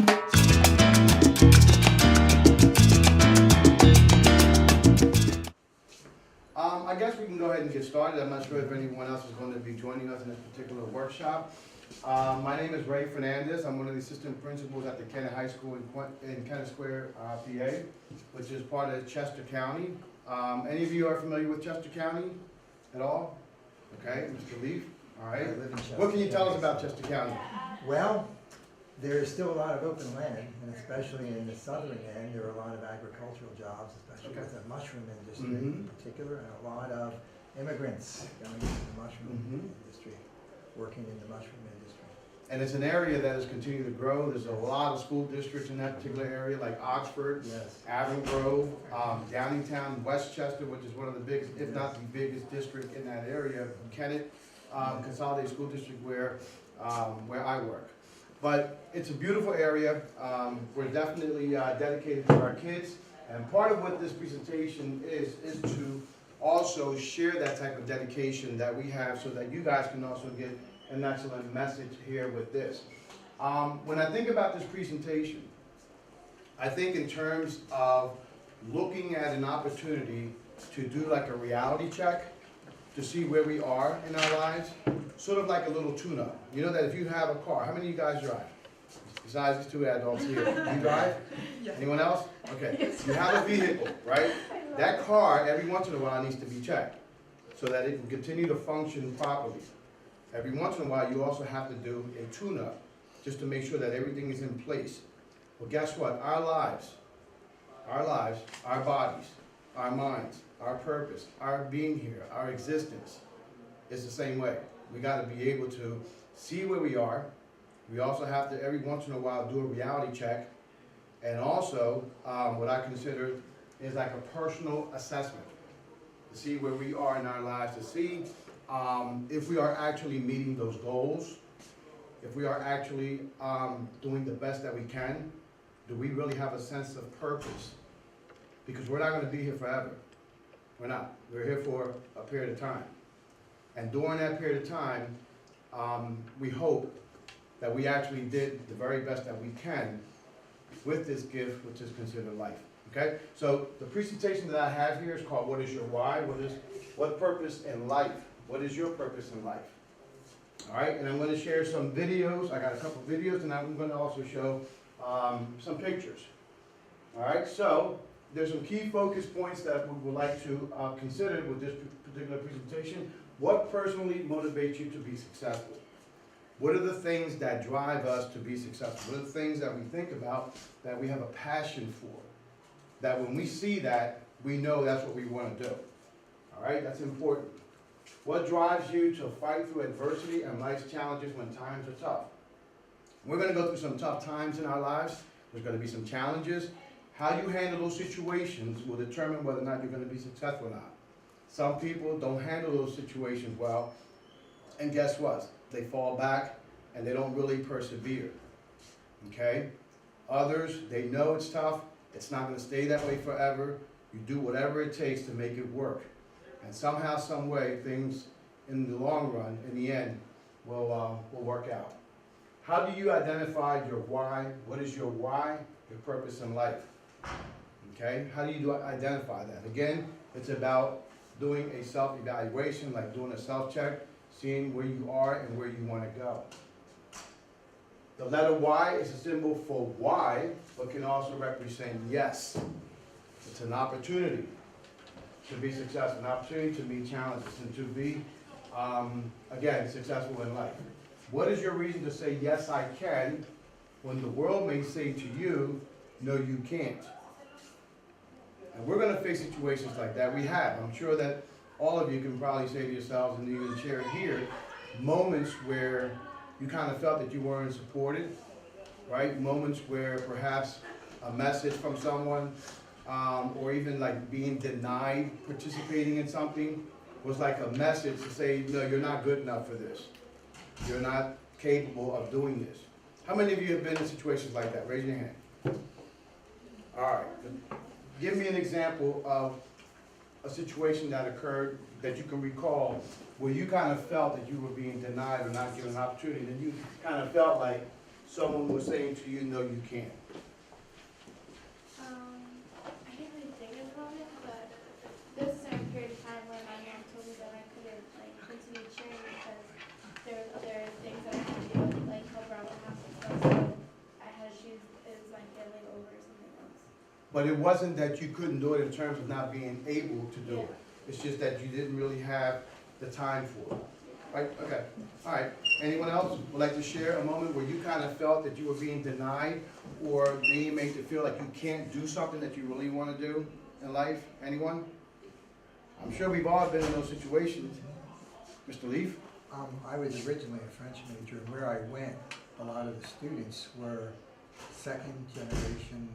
I guess we can go ahead and get started. I'm not sure if anyone else is going to be joining us in this particular workshop. My name is Fernandez. I'm one of the assistant principals at the Kennett High School in Kennett Square, PA, which is part of Chester County. Any of you are familiar with Chester County at all? Okay, Mr. Leaf, all right. What can you tell us about Chester County? Well, there's still a lot of open land, and especially in the southern end, there are a lot of agricultural jobs, especially with the mushroom industry in particular, and a lot of immigrants going into the mushroom industry, working in the mushroom industry. And it's an area that is continuing to grow. There's a lot of school districts in that particular area, like Oxford, Avon Grove, Downingtown, Westchester, which is one of the biggest, if not the biggest district in that area, Kennett, Consolidated School District where I work. But it's a beautiful area. We're definitely dedicated to our kids. And part of what this presentation is to also share that type of dedication that we have so that you guys can also get an excellent message here with this. When I think about this presentation, I think in terms of looking at an opportunity to do like a reality check to see where we are in our lives, sort of like a little tune-up. You know that if you have a car, how many of you guys drive? Besides these two adults here, you drive? Yes. Anyone else? Okay. Yes. You have a vehicle, right? That car, every once in a while, needs to be checked so that it can continue to function properly. Every once in a while, you also have to do a tune-up just to make sure that everything is in place. Well, guess what? Our lives, our bodies, our minds, our purpose, our being here, our existence is the same way. We got to be able to see where we are. We also have to, every once in a while, do a reality check. And also, what I consider is like a personal assessment to see where we are in our lives, to see if we are actually meeting those goals, if we are actually doing the best that we can. Do we really have a sense of purpose? Because we're not going to be here forever. We're not. We're here for a period of time. And during that period of time, we hope that we actually did the very best that we can with this gift, which is considered life. Okay? So the presentation that I have here is called What is Your Why? What purpose in life? What is your purpose in life? All right, and I'm going to share some videos. I got a couple videos, and I'm going to also show some pictures. All right, so there's some key focus points that we would like to consider with this particular presentation. What personally motivates you to be successful? What are the things that drive us to be successful? What are the things that we think about that we have a passion for? That when we see that, we know that's what we want to do. All right, that's important. What drives you to fight through adversity and life's challenges when times are tough? We're going to go through some tough times in our lives. There's going to be some challenges. How you handle those situations will determine whether or not you're going to be successful or not. Some people don't handle those situations well, and guess what? They fall back and they don't really persevere. Okay? Others, they know it's tough. It's not going to stay that way forever. You do whatever it takes to make it work. And somehow, some way, things in the long run, in the end, will work out. How do you identify your why? What is your why? Your purpose in life. Okay? How do you identify that? Again, it's about doing a self-evaluation, like doing a self-check, seeing where you are and where you want to go. The letter Y is a symbol for why, but can also represent yes. It's an opportunity to be successful, an opportunity to meet challenges and to be, again, successful in life. What is your reason to say, yes, I can, when the world may say to you, no, you can't? And we're going to face situations like that. We have. I'm sure that all of you can probably say to yourselves, and even share here, moments where you kind of felt that you weren't supported, right? Moments where perhaps a message from someone, or even like being denied participating in something, was like a message to say, no, you're not good enough for this. You're not capable of doing this. How many of you have been in situations like that? Raise your hand. All right. Give me an example of a situation that occurred that you can recall where you kind of felt that you were being denied or not given an opportunity, and you kind of felt like someone was saying to you, no, you can't? I didn't really think about it, but there was a certain period of time when my mom told me that I couldn't like continue cheering because there was other things that I had to do, like help around the house and stuff. So I had to choose is my family over something else. But it wasn't that you couldn't do it in terms of not being able to do it. Yeah. It's just that you didn't really have the time for it. Right, okay, all right. Anyone else would like to share a moment where you kind of felt that you were being denied or being made to feel like you can't do something that you really want to do in life? Anyone? I'm sure we've all been in those situations. Mr. Leaf? I was originally a French major, and where I went, a lot of the students were second generation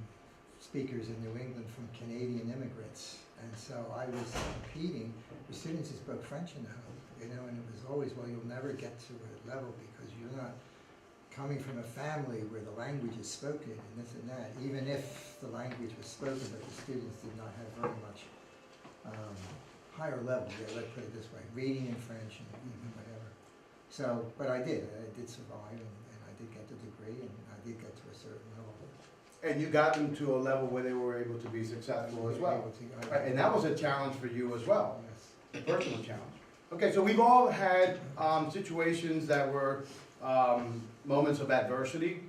speakers in New England from Canadian immigrants. And so I was competing with students who spoke French in the home, you know, and it was always, well, you'll never get to a level because you're not coming from a family where the language is spoken and this and that, even if the language was spoken, but the students did not have very much higher level, yeah, let's put it this way, reading in French and whatever. So, but I did survive and I did get the degree and I did get to a certain level. And you got them to a level where they were able to be successful as well. Right, and that was a challenge for you as well, Yes. a personal challenge. Okay, so we've all had situations that were moments of adversity,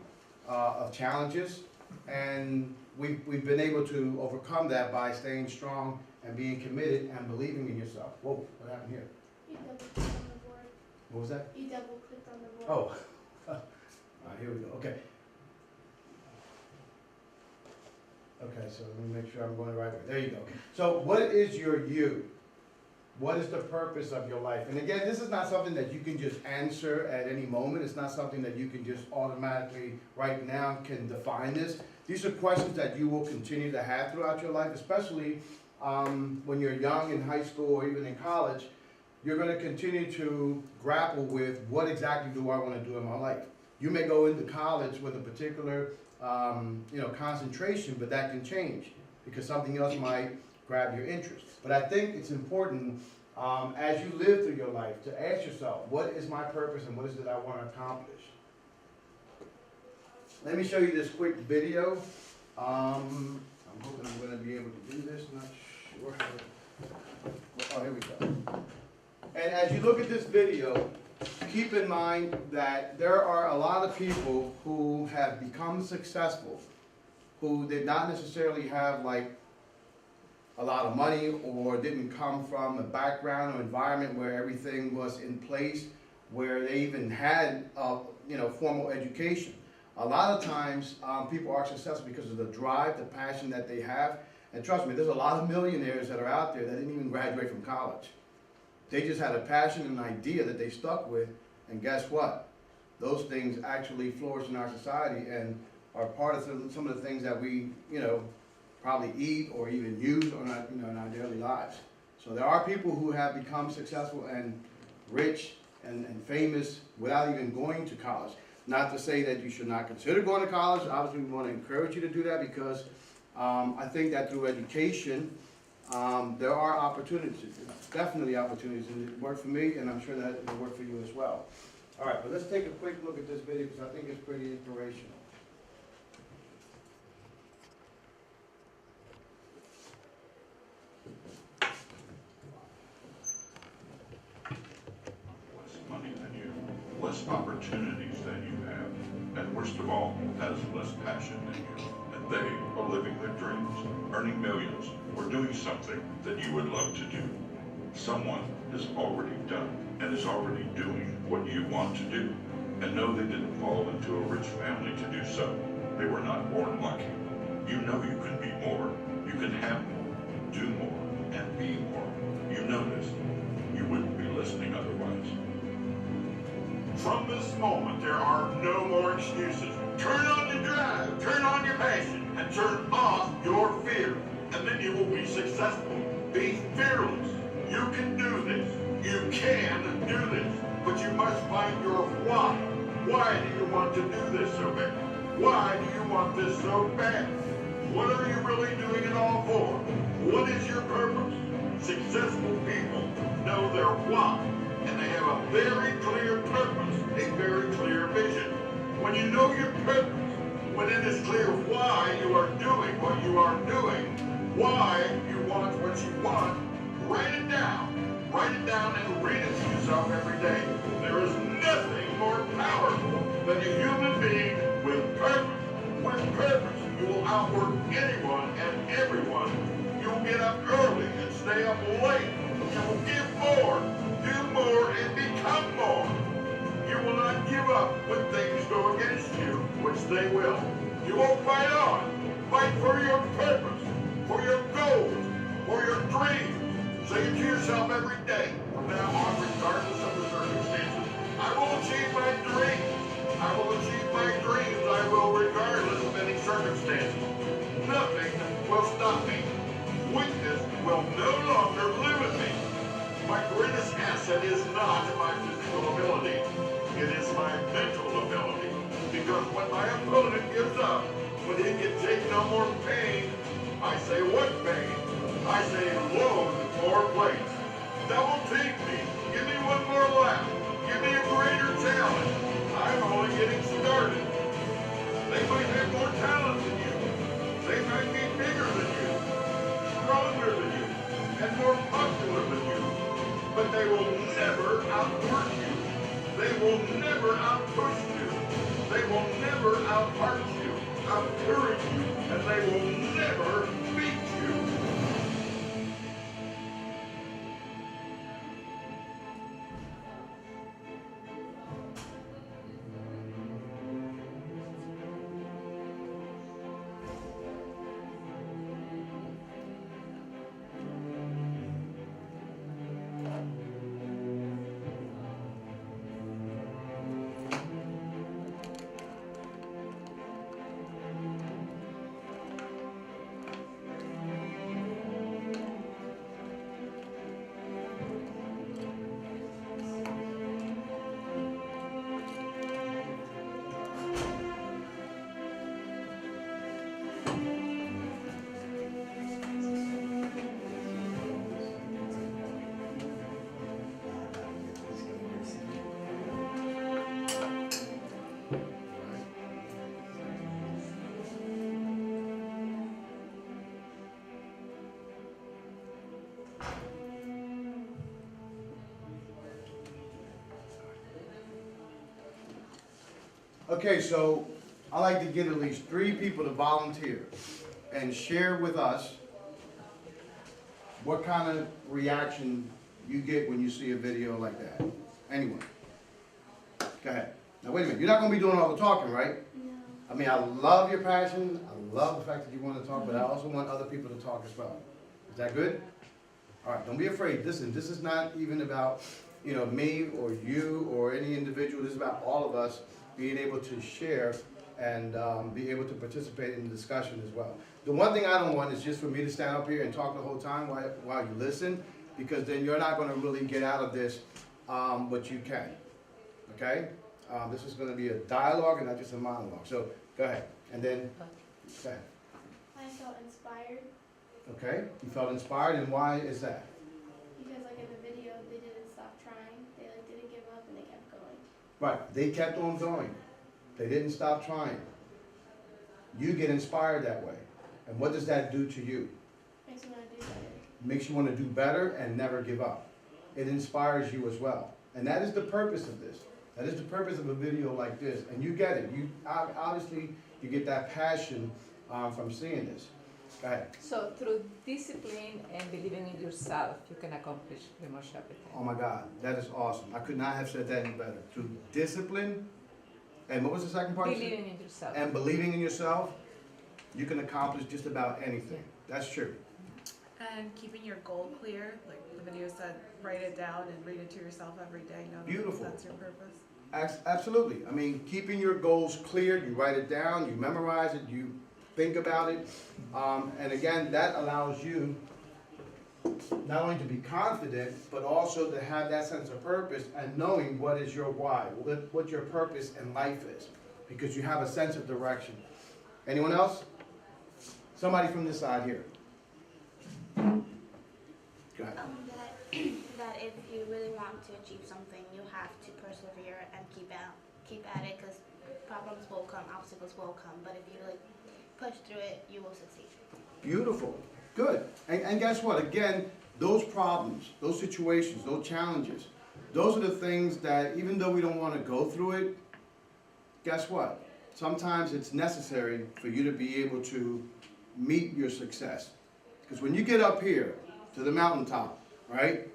of challenges, and we've been able to overcome that by staying strong and being committed and believing in yourself. Whoa, what happened here? You double clicked on the board. What was that? You double clicked on the board. Oh, all right, here we go, okay. Okay, so let me make sure I'm going the right way. There you go. So what is your you? What is the purpose of your life? And again, this is not something that you can just answer at any moment. It's not something that you can just automatically right now can define this. These are questions that you will continue to have throughout your life, especially when you're young in high school or even in college. You're going to continue to grapple with what exactly do I want to do in my life. You may go into college with a particular concentration, but that can change because something else might grab your interest. But I think it's important as you live through your life to ask yourself, what is my purpose and what is it I want to accomplish? Let me show you this quick video. I'm hoping I'm going to be able to do this. Not sure how to... Oh, here we go. And as you look at this video, keep in mind that there are a lot of people who have become successful who did not necessarily have like a lot of money or didn't come from a background or environment where everything was in place, where they even had formal education. A lot of times people are successful because of the drive, the passion that they have. And trust me, there's a lot of millionaires that are out there that didn't even graduate from college. They just had a passion and an idea that they stuck with, and guess what? Those things actually flourish in our society and are part of some of the things that we, probably eat or even use in our daily lives. So there are people who have become successful and rich and famous without even going to college. Not to say that you should not consider going to college. Obviously, we want to encourage you to do that because I think that through education, there are opportunities, definitely opportunities, and it worked for me, and I'm sure that it'll work for you as well. All right, but let's take a quick look at this video because I think it's pretty inspirational. Less money than you, less opportunities than you have, and worst of all, has less passion than you. And they are living their dreams, earning millions, or doing something that you would love to do. Someone has already done and is already doing what you want to do. And no, they didn't fall into a rich family to do so. They were not born lucky. You know you can be more, you can have more, do more, and be more. You know this. You wouldn't be listening otherwise. From this moment, there are no more excuses. Turn on your drive, turn on your passion, and turn off your fear. And then you will be successful. Be fearless. You can do this. You can do this. But you must find your why. Why do you want to do this so bad? Why do you want this so bad? What are you really doing it all for? What is your purpose? Successful people know their why. And they have a very clear purpose, a very clear vision. when you know your purpose, when it is clear why you are doing what you are doing, why you want what you want, write it down. Write it down and read it to yourself every day. There is nothing more powerful than a human being with purpose. With purpose, you will outwork anyone and everyone. You will get up early and stay up late. You will give more, do more, and become more. You will not give up when things go against you, which they will. You will fight on. Fight for your purpose, for your goals, for your dreams. Say it to yourself every day. From now on, regardless of the circumstances, I will achieve my dreams. I will achieve my dreams. I will regardless of any circumstances. Nothing will stop me. Weakness will no longer limit me. My greatest asset is not my physical ability. It is my mental ability. Because when my opponent gives up, when he can take no more pain, I say, what pain? I say, load more plates. Double team me. Give me one more lap. Give me a greater challenge. I'm only getting started. They might have more talent than you. They might be bigger than you, stronger than you, and more popular than you. But they will never outwork you. They will never outpush you. They will never outpunch you, outcourage you, and they will never beat you. Okay, so I like to get at least 3 people to volunteer and share with us what kind of reaction you get when you see a video like that. Anyone? Go ahead. Now wait a minute, you're not going to be doing all the talking, right? No. I mean, I love your passion, I love the fact that you want to talk, but I also want other people to talk as well. Is that good? All right, don't be afraid. Listen, this is not even about, you know, me or you or any individual. This is about all of us being able to share and be able to participate in the discussion as well. The one thing I don't want is just for me to stand up here and talk the whole time while you listen, because then you're not going to really get out of this what you can. Okay? This is going to be a dialogue and not just a monologue. So go ahead. And then, go ahead. I felt inspired Okay? You felt inspired, and why is that? because like in the video they didn't stop trying. They like didn't give up and they kept going. Right. They kept on going. They didn't stop trying. You get inspired that way. And what does that do to you? Makes me want to do better. Makes you want to do better and never give up. It inspires you as well. And that is the purpose of this. That is the purpose of a video like this. And you get it. You obviously, you get that passion from seeing this. Go ahead. So through discipline and believing in yourself, you can accomplish pretty much everything. Oh my God, that is awesome. I could not have said that any better. Through discipline, and what was the second part? Believing in yourself. And believing in yourself, you can accomplish just about anything. That's true. And keeping your goal clear, like the video said, write it down and read it to yourself every day. Know that Beautiful. That's your purpose. Absolutely. I mean, keeping your goals clear, you write it down, you memorize it, you think about it. And again, that allows you not only to be confident, but also to have that sense of purpose and knowing what is your why, what your purpose in life is, because you have a sense of direction. Anyone else? Somebody from this side here. Go ahead. That if you really want to achieve something, you have to persevere and keep at it, because problems will come, obstacles will come, but if you like push through it, you will succeed. Beautiful, good. And guess what? Again, those problems, those situations, those challenges, those are the things that even though we don't want to go through it, guess what? Sometimes it's necessary for you to be able to meet your success. Because when you get up here to the mountaintop, right,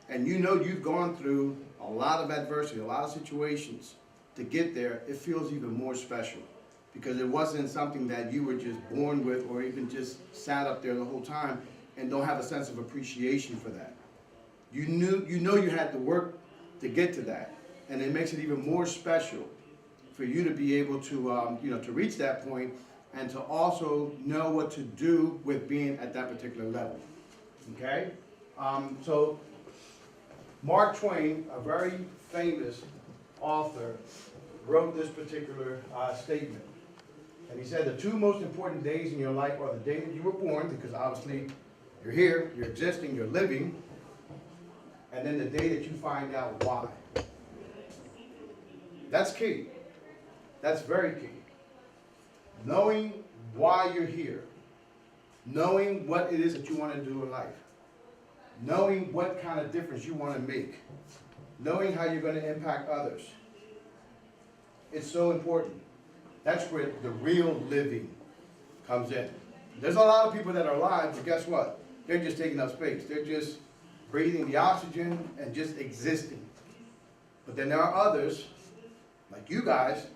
and you know you've gone through a lot of adversity, a lot of situations to get there, it feels even more special. Because it wasn't something that you were just born with or even just sat up there the whole time and don't have a sense of appreciation for that. You know you had to work to get to that, and it makes it even more special for you to be able to, to reach that point and to also know what to do with being at that particular level. Okay? So Mark Twain, a very famous author, wrote this particular statement. And he said the two most important days in your life are the day that you were born, because obviously you're here, you're existing, you're living, and then the day that you find out why. That's key. That's very key. Knowing why you're here. Knowing what it is that you want to do in life. Knowing what kind of difference you want to make. Knowing how you're going to impact others. It's so important. That's where the real living comes in. There's a lot of people that are alive, but guess what? They're just taking up space. They're just breathing the oxygen and just existing. But then there are others, like you guys,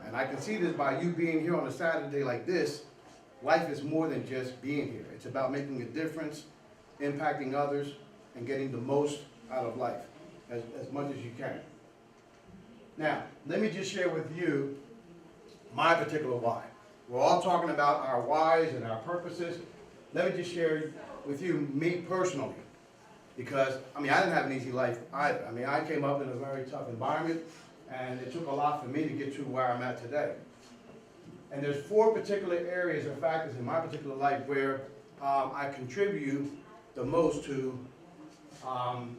and I can see this by you being here on a Saturday like this. Life is more than just being here. It's about making a difference, impacting others, and getting the most out of life, as much as you can. Now, let me just share with you my particular why. We're all talking about our whys and our purposes. Let me just share with you me personally. Because, I didn't have an easy life either. I came up in a very tough environment, and it took a lot for me to get to where I'm at today. And there's 4 particular areas or factors in my particular life where I contribute the most to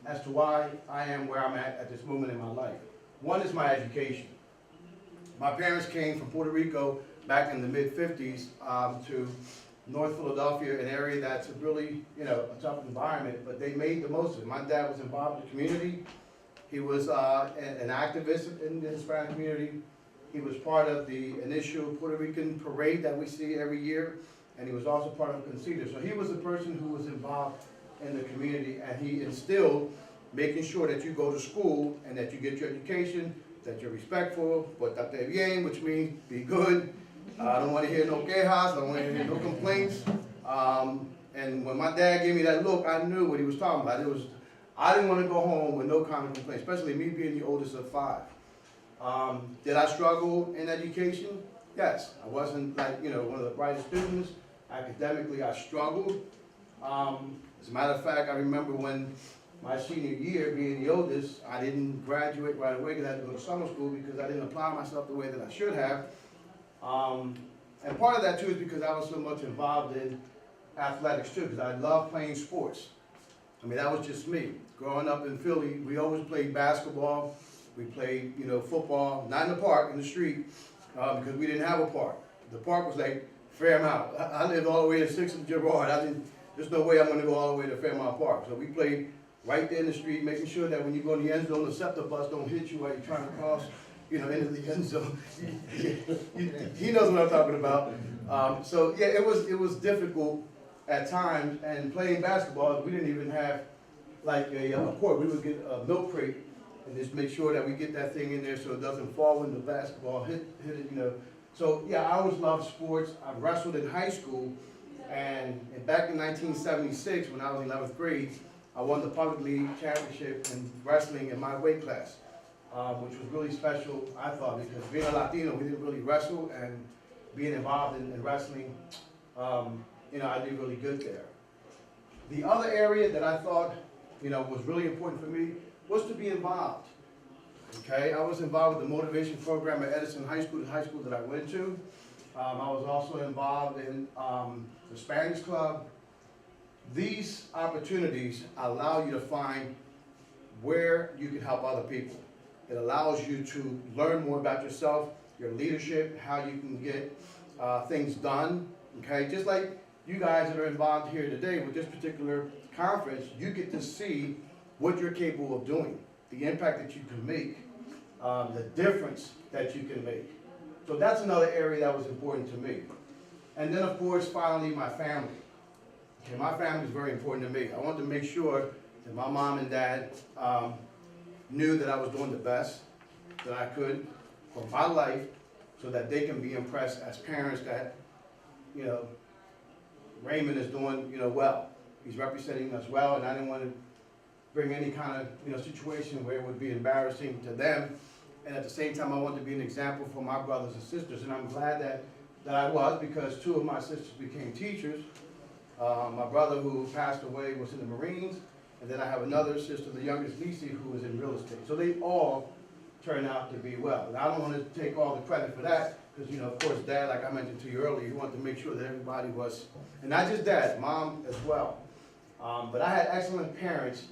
as to why I am where I'm at this moment in my life. One is my education. My parents came from Puerto Rico back in the mid-50s to North Philadelphia, an area that's really, a tough environment, but they made the most of it. My dad was involved in the community. He was an activist in the Hispanic community. He was part of the initial Puerto Rican parade that we see every year, and he was also part of Conceders. So he was a person who was involved in the community, and he instilled making sure that you go to school and that you get your education, that you're respectful, portate bien, which means be good. I don't want to hear no quejas, I don't want to hear no complaints. And when my dad gave me that look, I knew what he was talking about. I didn't want to go home with no kind of complaints, especially me being the oldest of 5. Did I struggle in education? Yes. I wasn't like, one of the brightest students. Academically, I struggled. As a matter of fact, I remember when my senior year, being the oldest, I didn't graduate right away because I had to go to summer school because I didn't apply myself the way that I should have. And part of that too is because I was so much involved in athletics too, because I love playing sports. That was just me. Growing up in Philly, we always played basketball. We played, football, not in the park, in the street, because we didn't have a park. The park was like Fairmount. I lived all the way to 6th and Girard. There's no way I'm going to go all the way to Fairmount Park. So we played right there in the street, making sure that when you go in the end zone, the scepter bus don't hit you while you're trying to cross, into the end zone. He knows what I'm talking about. So yeah, it was difficult at times. And playing basketball, we didn't even have like a court. We would get a milk crate and just make sure that we get that thing in there so it doesn't fall when the basketball hit it. So yeah, I always loved sports. I wrestled in high school, and back in 1976, when I was in 11th grade, I won the public league championship in wrestling in my weight class, which was really special, I thought, because being a Latino, we didn't really wrestle, and being involved in wrestling, I did really good there. The other area that I thought, was really important for me was to be involved. Okay, I was involved with the motivation program at Edison High School, the high school that I went to. I was also involved in the Spanish Club. These opportunities allow you to find where you can help other people. It allows you to learn more about yourself, your leadership, how you can get things done, okay? Just like you guys that are involved here today with this particular conference, you get to see what you're capable of doing, the impact that you can make, the difference that you can make. So that's another area that was important to me. And then, of course, finally, my family. Okay, my family is very important to me. I wanted to make sure that my mom and dad knew that I was doing the best that I could for my life, so that they can be impressed as parents that, you know, Raymond is doing, you know, well. He's representing us well, and I didn't want to bring any kind of, you know, situation where it would be embarrassing to them. And at the same time, I wanted to be an example for my brothers and sisters, and I'm glad that I was, because two of my sisters became teachers. My brother, who passed away, was in the Marines, and then I have another sister, the youngest, Lisi, who was in real estate. So they all turned out to be well. And I don't want to take all the credit for that, because, you know, of course, Dad, like I mentioned to you earlier, he wanted to make sure that everybody was, and not just Dad, Mom as well. But I had excellent parents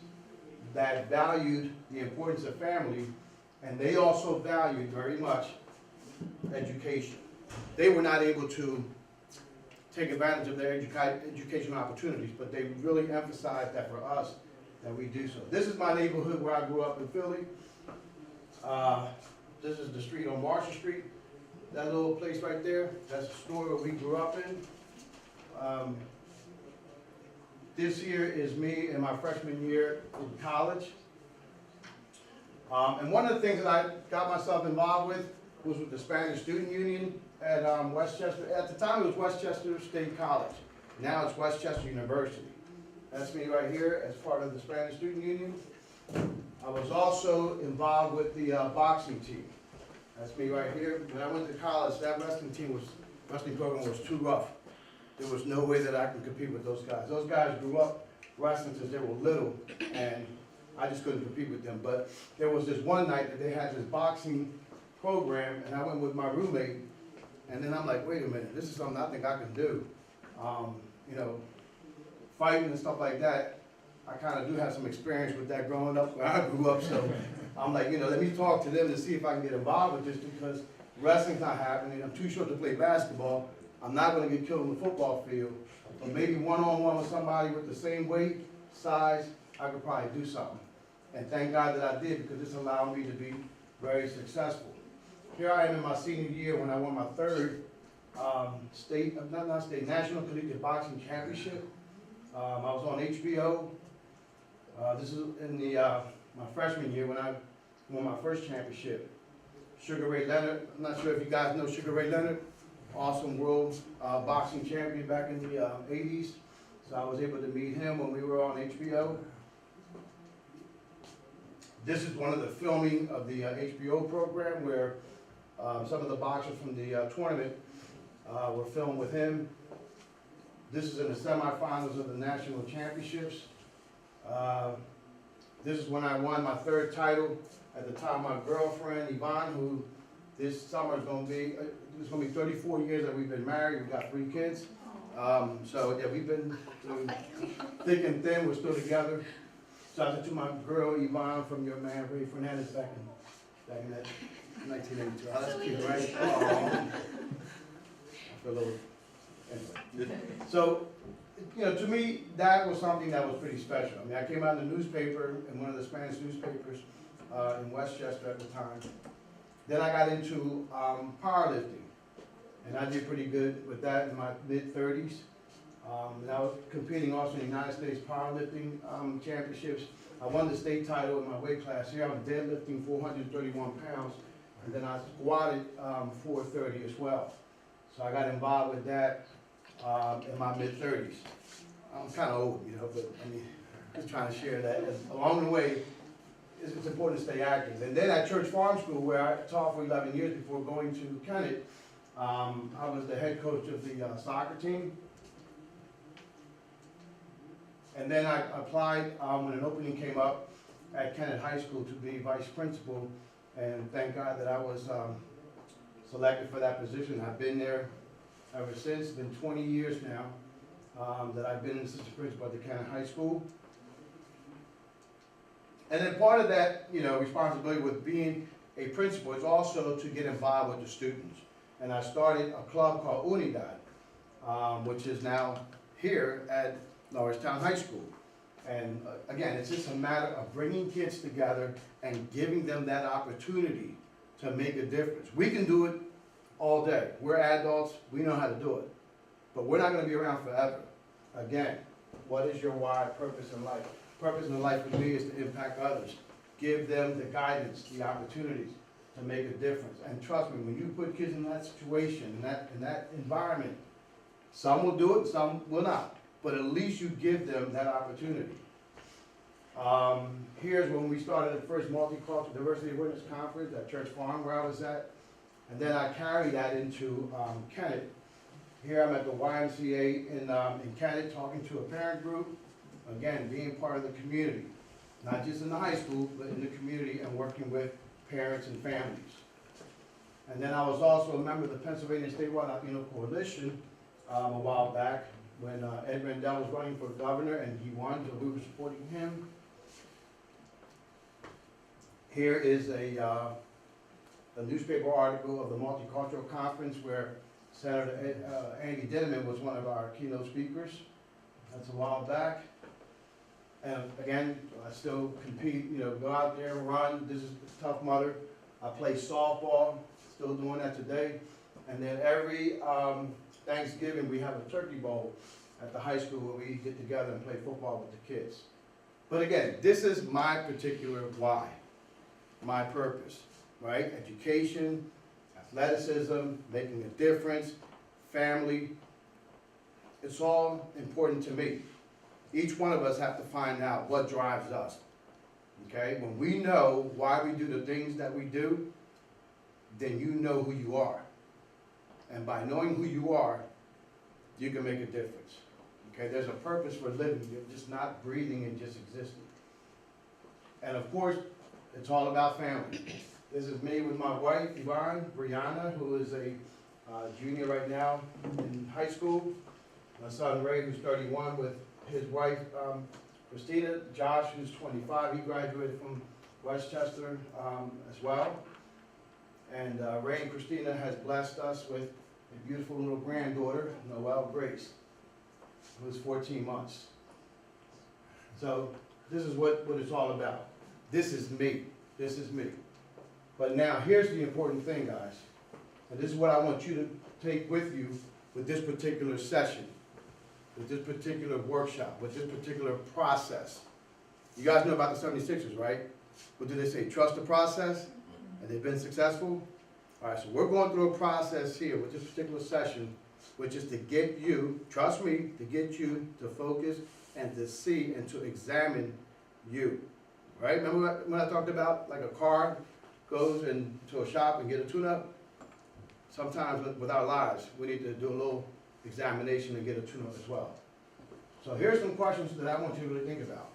that valued the importance of family, and they also valued very much education. They were not able to take advantage of their educational opportunities, but they really emphasized that for us, that we do so. This is my neighborhood where I grew up in Philly. This is the street on Marshall Street. That little place right there, that's the store where we grew up in. This year is me in my freshman year in college. And one of the things that I got myself involved with was with the Spanish Student Union at Westchester. At the time, it was Westchester State College. Now it's Westchester University. That's me right here as part of the Spanish Student Union. I was also involved with the boxing team. That's me right here. When I went to college, that wrestling program was too rough. There was no way that I could compete with those guys. Those guys grew up wrestling since they were little, and I just couldn't compete with them. But there was this one night that they had this boxing program, and I went with my roommate, and then I'm like, wait a minute, this is something I think I can do. You know, fighting and stuff like that, I kind of do have some experience with that growing up where I grew up, so I'm like, you know, let me talk to them to see if I can get involved with this, because wrestling's not happening. I'm too short to play basketball. I'm not going to get killed on the football field. But maybe one-on-one with somebody with the same weight, size, I could probably do something. And thank God that I did, because this allowed me to be very successful. Here I am in my senior year when I won my third National Collegiate Boxing Championship. I was on HBO. This is in my freshman year when I won my first championship. Sugar Ray Leonard, I'm not sure if you guys know Sugar Ray Leonard, awesome world boxing champion back in the 80s. So I was able to meet him when we were on HBO. This is one of the filming of the HBO program where some of the boxers from the tournament were filmed with him. This is in the semifinals of the national championships. This is when I won my third title. At the time, my girlfriend, Yvonne, who this summer is going to be, it's going to be 34 years that we've been married. We've got 3 kids. So yeah, we've been thick and thin. We're still together. Shout out to my girl, Yvonne, from your man, Ray Fernandez, back in that 1982. Oh, that's cute, right? Oh, I feel a little, anyway. So, you know, to me, that was something that was pretty special. I mean, I came out in the newspaper, in one of the Spanish newspapers in Westchester at the time. Then I got into powerlifting, and I did pretty good with that in my mid-30s. And I was competing also in the United States powerlifting championships. I won the state title in my weight class here. I was deadlifting 431 pounds, and then I squatted 430 as well. So I got involved with that in my mid-30s. I'm kind of old, you know, but I mean, just trying to share that. Along the way, it's important to stay active. And then at Church Farm School, where I taught for 11 years before going to Kennett, I was the head coach of the soccer team. And then I applied when an opening came up at Kennett High School to be vice principal, and thank God that I was selected for that position. I've been there ever since. It's been 20 years now that I've been an assistant principal at the Kennett High School. And then part of that, you know, responsibility with being a principal is also to get involved with the students. And I started a club called Unidad, which is now here at Norristown High School. And again, it's just a matter of bringing kids together and giving them that opportunity to make a difference. We can do it all day. We're adults, we know how to do it. But we're not gonna be around forever. Again, what is your why, purpose in life? Purpose in life for me is to impact others. Give them the guidance, the opportunities to make a difference. And trust me, when you put kids in that situation, in that environment, some will do it, some will not. But at least you give them that opportunity. Here's when we started the first Multicultural Diversity Awareness Conference at Church Farm, where I was at. And then I carried that into Kennett. Here I'm at the YMCA in Kennett talking to a parent group. Again, being part of the community. Not just in the high school, but in the community and working with parents and families. And then I was also a member of the Pennsylvania Statewide Latino Coalition a while back when Ed Rendell was running for governor and he won, so we were supporting him. Here is a newspaper article of the Multicultural Conference where Senator Andy Dinniman was one of our keynote speakers. That's a while back. And again, I still compete, go out there, run. This is Tough Mudder. I play softball, still doing that today. And then every Thanksgiving, we have a turkey bowl at the high school where we get together and play football with the kids. But again, this is my particular why, my purpose, right? Education, athleticism, making a difference, family. It's all important to me. Each one of us have to find out what drives us, okay? When we know why we do the things that we do, then you know who you are. And by knowing who you are, you can make a difference, okay? There's a purpose for living. You're just not breathing and just existing. And of course, it's all about family. This is me with my wife, Yvonne, Brianna, who is a junior right now in high school. My son, Ray, who's 31, with his wife, Christina. Josh, who's 25, he graduated from Westchester as well. And Ray and Christina has blessed us with a beautiful little granddaughter, Noelle Grace, who's 14 months. So this is what it's all about. This is me. This is me. But now here's the important thing, guys. And this is what I want you to take with you with this particular session, with this particular workshop, with this particular process. You guys know about the 76ers, right? What do they say? Trust the process? And they've been successful? All right, so we're going through a process here with this particular session, which is to get you, trust me, to get you to focus and to see and to examine you, right? Remember when I talked about like a car goes into a shop and get a tune-up? Sometimes with our lives, we need to do a little examination and get a tune-up as well. So here's some questions that I want you to really think about.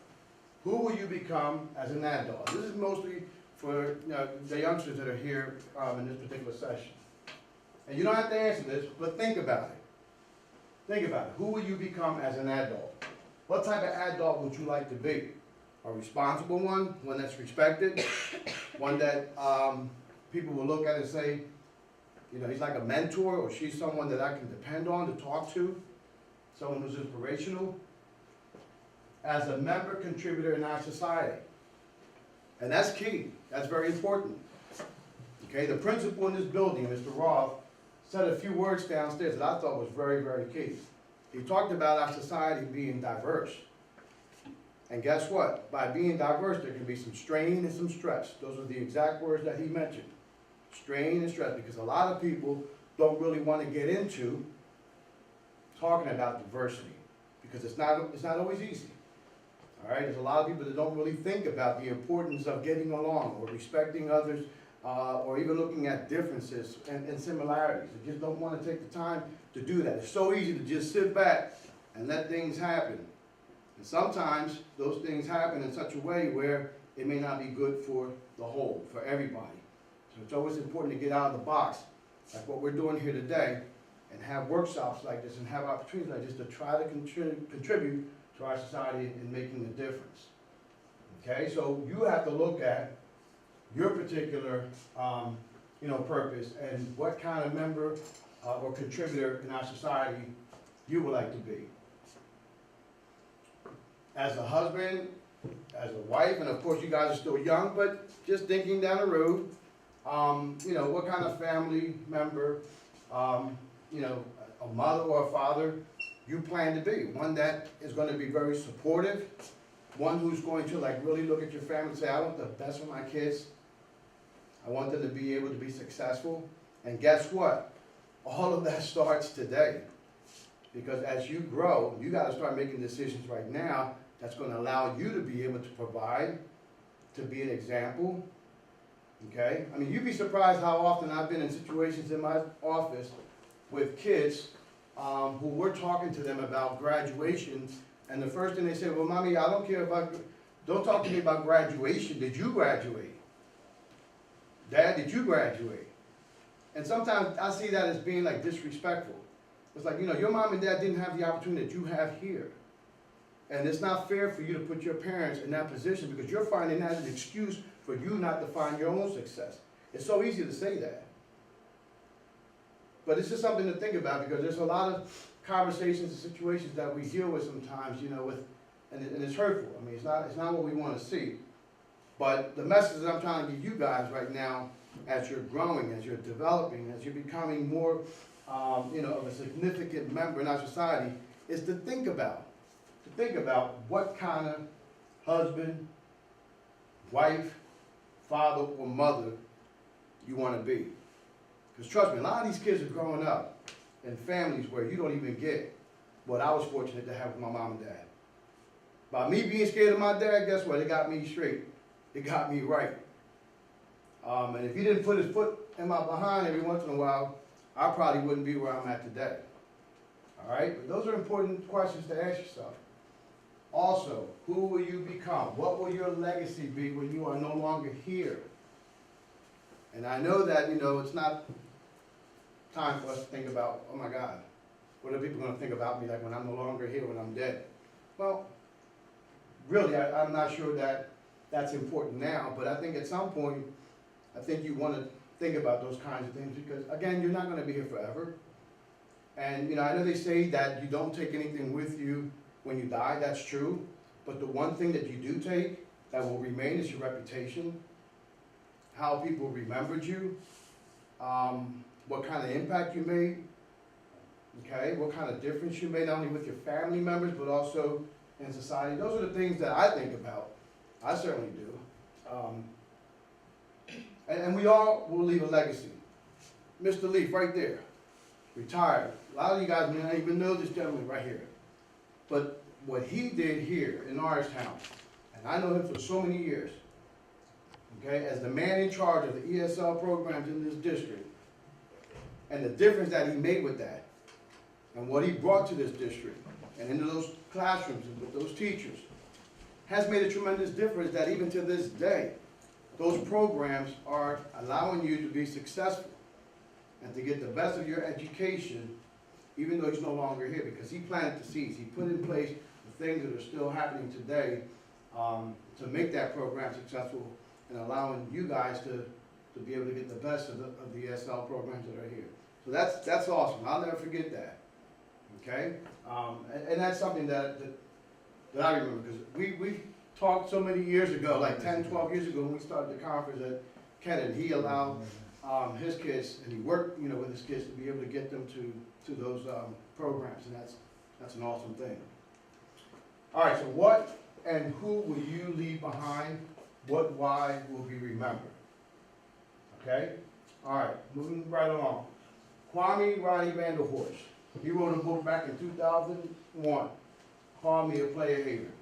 Who will you become as an adult? This is mostly for the youngsters that are here in this particular session. And you don't have to answer this, but think about it. Think about it. Who will you become as an adult? What type of adult would you like to be? A responsible one that's respected, one that people will look at and say, he's like a mentor, or she's someone that I can depend on to talk to, someone who's inspirational, as a member contributor in our society. And that's key. That's very important. Okay, the principal in this building, Mr. Roth, said a few words downstairs that I thought was very, very key. He talked about our society being diverse. And guess what? By being diverse, there can be some strain and some stress. Those are the exact words that he mentioned. Strain and stress, because a lot of people don't really want to get into talking about diversity, because it's not always easy. All right, there's a lot of people that don't really think about the importance of getting along or respecting others, or even looking at differences and similarities. They just don't want to take the time to do that. It's so easy to just sit back and let things happen. And sometimes those things happen in such a way where it may not be good for the whole, for everybody. So it's always important to get out of the box, like what we're doing here today, and have workshops like this and have opportunities like this to try to contribute to our society in making a difference. Okay, so you have to look at your particular, purpose and what kind of member or contributor in our society you would like to be. As a husband, as a wife, and of course you guys are still young, but just thinking down the road, what kind of family member, a mother or a father you plan to be. One that is going to be very supportive, one who's going to really look at your family and say, I want the best for my kids. I want them to be able to be successful. And guess what? All of that starts today. Because as you grow, you got to start making decisions right now that's going to allow you to be able to provide, to be an example. Okay? I mean, you'd be surprised how often I've been in situations in my office with kids who we're talking to them about graduation, and the first thing they say, well, Mommy, I don't care about, don't talk to me about graduation. Did you graduate? Dad, did you graduate? And sometimes I see that as being disrespectful. It's like, your mom and dad didn't have the opportunity that you have here. And it's not fair for you to put your parents in that position because you're finding that an excuse for you not to find your own success. It's so easy to say that. But it's just something to think about because there's a lot of conversations and situations that we deal with sometimes, and it's hurtful. I mean, it's not what we want to see. But the message that I'm trying to give you guys right now, as you're growing, as you're developing, as you're becoming more, of a significant member in our society, is to think about what kind of husband, wife, father, or mother you want to be. Because trust me, a lot of these kids are growing up in families where you don't even get what I was fortunate to have with my mom and dad. By me being scared of my dad, guess what? It got me straight. It got me right. And if he didn't put his foot in my behind every once in a while, I probably wouldn't be where I'm at today. All right? But those are important questions to ask yourself. Also, who will you become? What will your legacy be when you are no longer here? And I know that, it's not time for us to think about, oh my God, what are people going to think about me when I'm no longer here, when I'm dead? Well, really, I'm not sure that that's important now, but I think at some point, I think you want to think about those kinds of things because, again, you're not going to be here forever. And, I know they say that you don't take anything with you when you die. That's true. But the one thing that you do take that will remain is your reputation, how people remembered you, what kind of impact you made, okay, what kind of difference you made, not only with your family members, but also in society. Those are the things that I think about. I certainly do. And we all will leave a legacy. Mr. Leaf, right there, retired. A lot of you guys may not even know this gentleman right here. But what he did here in Norristown, and I know him for so many years, okay, as the man in charge of the ESL programs in this district, and the difference that he made with that, and what he brought to this district, and into those classrooms and with those teachers, has made a tremendous difference that even to this day, those programs are allowing you to be successful and to get the best of your education, even though he's no longer here, because he planted the seeds. He put in place the things that are still happening today to make that program successful and allowing you guys to be able to get the best of the ESL programs that are here. So that's awesome. I'll never forget that. Okay? And that's something that I remember, because we talked so many years ago, like 10, 12 years ago when we started the conference at Kennedy. He allowed his kids, and he worked with his kids to be able to get them to those programs, and that's an awesome thing. All right, so what and who will you leave behind? What why will be remembered? Okay? All right, moving right along. Kwame Ronnie Vanderhorst. He wrote a book back in 2001, Call Me a Player Hater.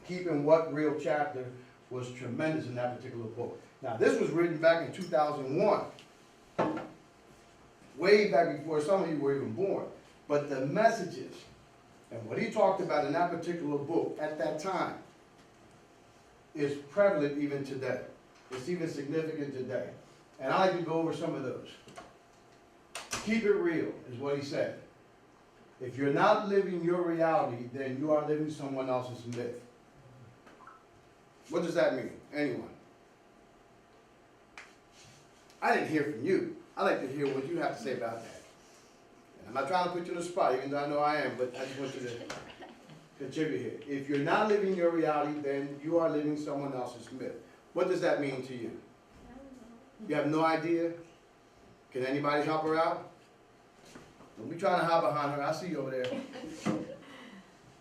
Keeping What Real chapter was tremendous in that particular book. Now, this was written back in 2001, way back before some of you were even born. But the messages and what he talked about in that particular book at that time is prevalent even today. It's even significant today. And I like to go over some of those. Keep it real is what he said. If you're not living your reality, then you are living someone else's myth. What does that mean? Anyone? I didn't hear from you. I'd like to hear what you have to say about that. And I'm not trying to put you on the spot, even though I know I am, but I just want you to contribute here. If you're not living your reality, then you are living someone else's myth. What does that mean to you? You have no idea? Can anybody help her out? Don't be trying to hide behind her. I see you over there.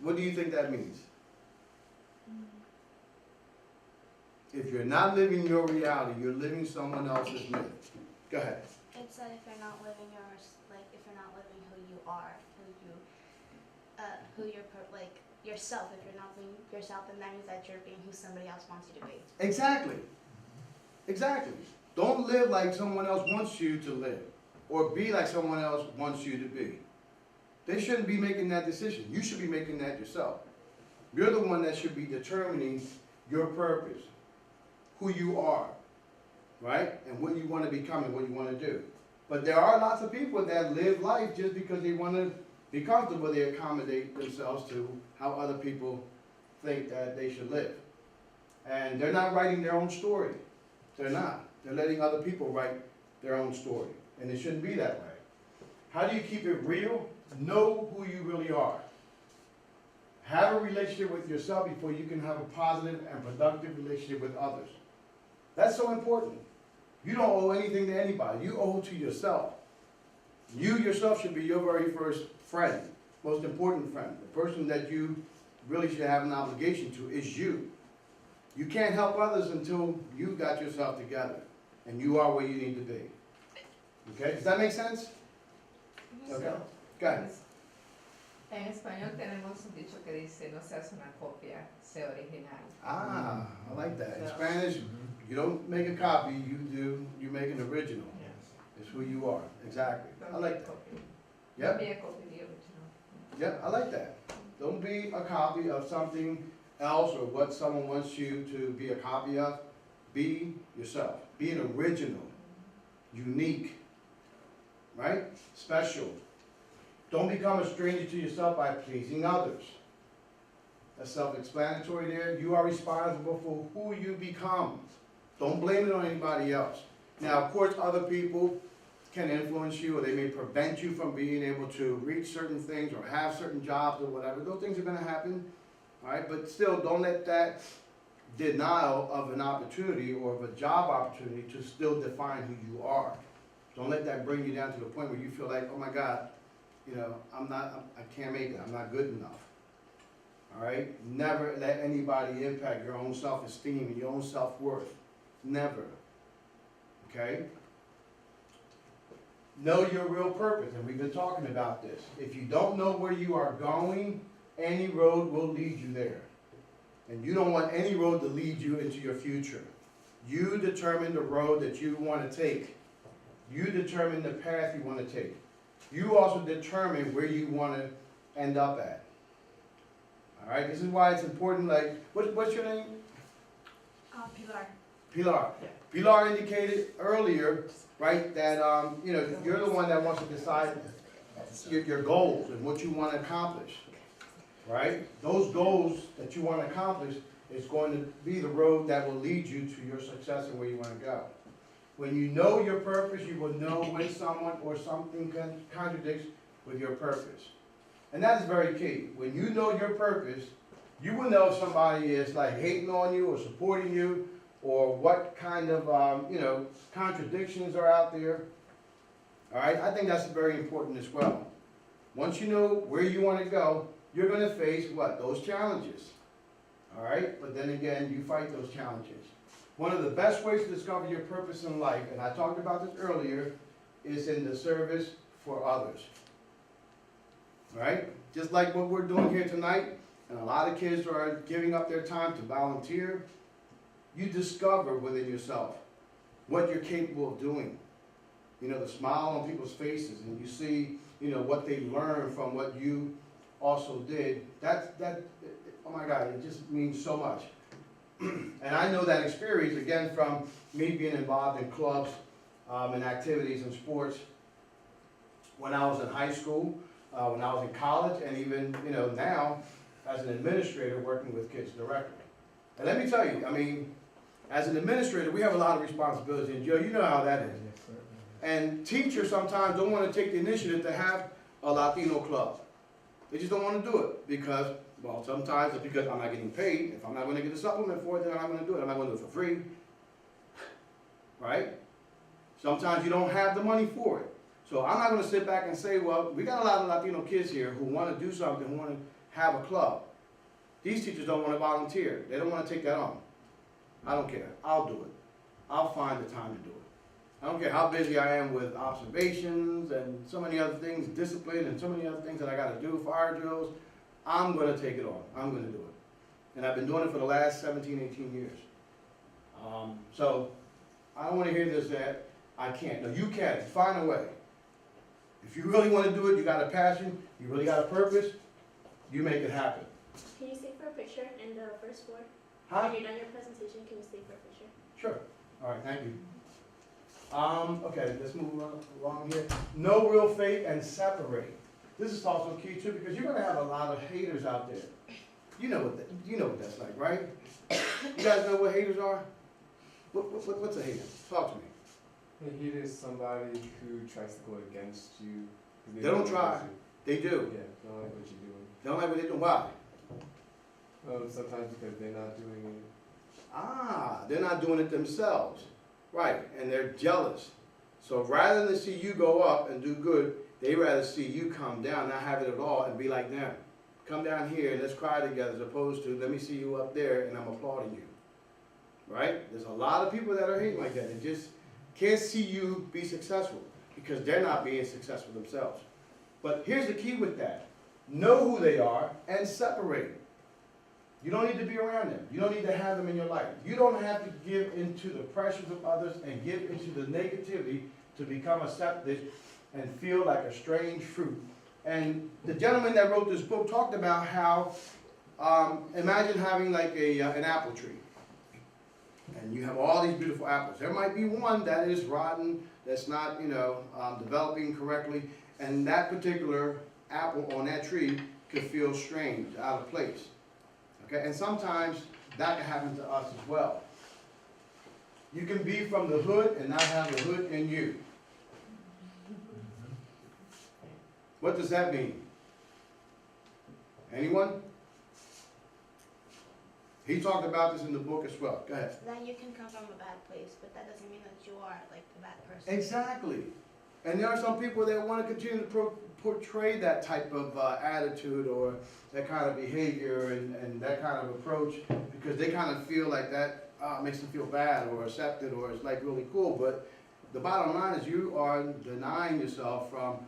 What do you think that means? If you're not living your reality, you're living someone else's myth. Go ahead. It's that if you're not living yours, like if you're not living who you are, like yourself, if you're not being yourself, then that means that you're being who somebody else wants you to be. Exactly. Exactly. Don't live like someone else wants you to live, or be like someone else wants you to be. They shouldn't be making that decision. You should be making that yourself. You're the one that should be determining your purpose, who you are, right? And what you want to become and what you want to do. But there are lots of people that live life just because they want to be comfortable. They accommodate themselves to how other people think that they should live. And they're not writing their own story. They're not. They're letting other people write their own story. And it shouldn't be that way. How do you keep it real? Know who you really are. Have a relationship with yourself before you can have a positive and productive relationship with others. That's so important. You don't owe anything to anybody. You owe to yourself. You yourself should be your very first friend, most important friend. The person that you really should have an obligation to is you. You can't help others until you got yourself together and you are where you need to be. Okay? Does that make sense? Okay. Go ahead. En español tenemos un dicho que dice, no seas una copia, sé original. Ah, I like that. In Spanish, you don't make a copy, you make an original. It's who you are. Exactly. I like that. Yep. Don't be a copy of the original. Yep, I like that. Don't be a copy of something else or what someone wants you to be a copy of. Be yourself. Be an original, unique, right? Special. Don't become a stranger to yourself by pleasing others. That's self-explanatory there. You are responsible for who you become. Don't blame it on anybody else. Now, of course, other people can influence you, or they may prevent you from being able to reach certain things or have certain jobs or whatever. Those things are going to happen, all right? But still, don't let that denial of an opportunity or of a job opportunity to still define who you are. Don't let that bring you down to the point where you feel like, oh my God, you know, I can't make it, I'm not good enough. All right? Never let anybody impact your own self-esteem and your own self-worth. Never. Okay? Know your real purpose, and we've been talking about this. If you don't know where you are going, any road will lead you there. And you don't want any road to lead you into your future. You determine the road that you want to take. You determine the path you want to take. You also determine where you want to end up at. All right, this is why it's important, like, what's your name? Pilar. Pilar. Yeah. Pilar indicated earlier, right, that, you know, you're the one that wants to decide your goals and what you want to accomplish, right? Those goals that you want to accomplish is going to be the road that will lead you to your success and where you want to go. When you know your purpose, you will know when someone or something contradicts with your purpose. And that is very key. When you know your purpose, you will know if somebody is like hating on you or supporting you, or what kind of, you know, contradictions are out there. All right, I think that's very important as well. Once you know where you want to go, you're going to face what? Those challenges. All right, but then again, you fight those challenges. One of the best ways to discover your purpose in life, and I talked about this earlier, is in the service for others. All right, just like what we're doing here tonight, and a lot of kids are giving up their time to volunteer. You discover within yourself what you're capable of doing. You know, the smile on people's faces, and you see, you know, what they learn from what you also did. That, oh my God, it just means so much. And I know that experience, again, from me being involved in clubs and activities and sports when I was in high school, when I was in college, and even, you know, now as an administrator working with kids directly. And let me tell you, I mean, As an administrator, we have a lot of responsibility, and Joe, you know how that is. Yes, sir. And teachers sometimes don't want to take the initiative to have a Latino club. They just don't want to do it because, well, sometimes it's because I'm not getting paid. If I'm not going to get a supplement for it, then I'm not going to do it. I'm not going to do it for free. Right? Sometimes you don't have the money for it. So I'm not going to sit back and say, well, we got a lot of Latino kids here who want to do something, who want to have a club. These teachers don't want to volunteer. They don't want to take that on. I don't care. I'll do it. I'll find the time to do it. I don't care how busy I am with observations and so many other things, discipline and so many other things that I got to do, fire drills. I'm going to take it on. I'm going to do it. And I've been doing it for the last 17, 18 years. So I don't want to hear this that I can't. No, you can. Find a way. If you really want to do it, you got a passion, you really got a purpose, you make it happen. Can you stay for a picture in the first floor? Huh? When you're done your presentation, can you stay for a picture? Sure. All right, thank you. Okay, let's move along here. Know real fake and separate. This is also key too, because you're gonna have a lot of haters out there. You know what that's like, right? You guys know what haters are? What's a hater? Talk to me. A hater is somebody who tries to go against you. They don't try. They do. Yeah, they don't like what you're doing. They don't like what they do. Why? Sometimes because they're not doing it. Ah, they're not doing it themselves. Right, and they're jealous. So rather than see you go up and do good, they rather see you come down, not have it at all, and be like them. Come down here and let's cry together, as opposed to let me see you up there and I'm applauding you. Right? There's a lot of people that are hating like that. They just can't see you be successful because they're not being successful themselves. But here's the key with that. Know who they are and separate. You don't need to be around them. You don't need to have them in your life. You don't have to give into the pressures of others and give into the negativity to become accepted and feel like a strange fruit. And the gentleman that wrote this book talked about how, imagine having like an apple tree. And you have all these beautiful apples. There might be one that is rotten, that's not, developing correctly. And that particular apple on that tree could feel strange, out of place. Okay, and sometimes that can happen to us as well. You can be from the hood and not have the hood in you. What does that mean? Anyone? He talked about this in the book as well. Go ahead. That you can come from a bad place, but that doesn't mean that you are like a bad person. Exactly. And there are some people that want to continue to portray that type of attitude or that kind of behavior and that kind of approach because they kind of feel like that makes them feel bad or accepted or it's like really cool. But the bottom line is you are denying yourself from